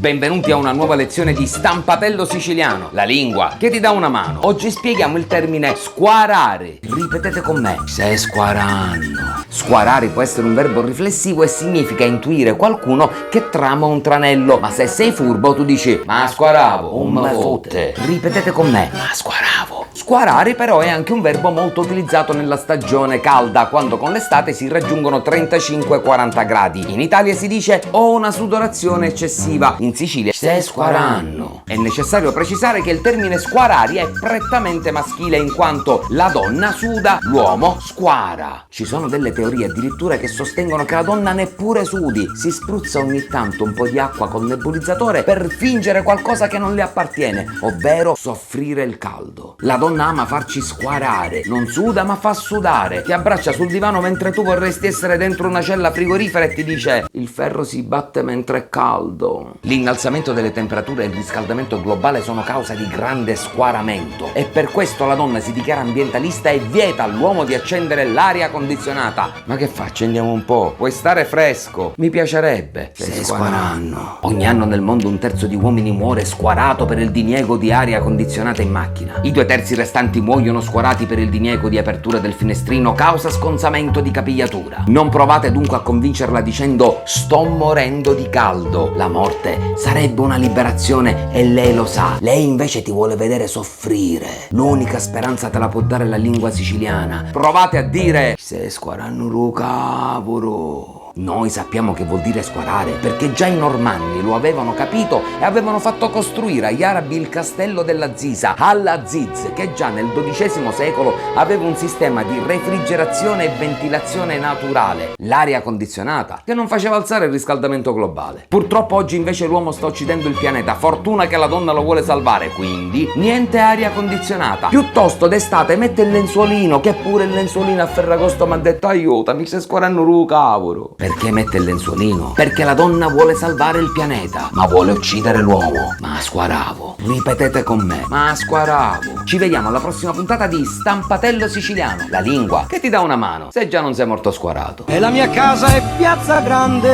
Benvenuti a una nuova lezione di Stampatello Siciliano, la lingua che ti dà una mano. Oggi spieghiamo il termine squarare. Ripetete con me: se squaranno. Squarare può essere un verbo riflessivo e significa intuire qualcuno che trama un tranello. Ma se sei furbo tu dici: ma squaravo, o me fotte. Ripetete con me: ma squaravo. Squarare però è anche un verbo molto utilizzato nella stagione calda, quando con l'estate si raggiungono 35-40 gradi. In Italia si dice: ho una sudorazione eccessiva. In Sicilia se squaranno. È necessario precisare che il termine squarari è prettamente maschile, in quanto la donna suda, l'uomo squara. Ci sono delle teorie addirittura che sostengono che la donna neppure sudi, si spruzza ogni tanto un po' di acqua col nebulizzatore per fingere qualcosa che non le appartiene, ovvero soffrire il caldo. La donna ama farci squarare, non suda ma fa sudare. Ti abbraccia sul divano mentre tu vorresti essere dentro una cella frigorifera e ti dice: il ferro si batte mentre è caldo. L'innalzamento delle temperature e il riscaldamento globale sono causa di grande squaramento e per questo la donna si dichiara ambientalista e vieta all'uomo di accendere l'aria condizionata. Ma che faccio? Andiamo un po', puoi stare fresco? Mi piacerebbe. Se squaranno. Ogni anno nel mondo 1/3 di uomini muore squarato per il diniego di aria condizionata in macchina. I 2/3 restanti muoiono squarati per il diniego di apertura del finestrino causa sconzamento di capigliatura. Non provate dunque a convincerla dicendo: sto morendo di caldo. La morte sarebbe una liberazione e lei lo sa. Lei invece ti vuole vedere soffrire. L'unica speranza te la può dare la lingua siciliana. Provate a dire: se squaranno cavolo. Noi sappiamo che vuol dire squarare perché già i normanni lo avevano capito e avevano fatto costruire agli arabi il castello della Zisa, Al-Aziz, che già nel XII secolo aveva un sistema di refrigerazione e ventilazione naturale, l'aria condizionata, che non faceva alzare il riscaldamento globale. Purtroppo oggi invece l'uomo sta uccidendo il pianeta, fortuna che la donna lo vuole salvare, quindi niente aria condizionata. Piuttosto d'estate mette il lenzuolino, che pure il lenzuolino a Ferragosto mi ha detto: aiutami, se squaranno cavolo. Perché mette il lenzuolino? Perché la donna vuole salvare il pianeta, ma vuole uccidere l'uomo. Ma squaravo. Ripetete con me: ma squaravo. Ci vediamo alla prossima puntata di Stampatello Siciliano, la lingua che ti dà una mano, se già non sei morto squarato. E la mia casa è Piazza Grande.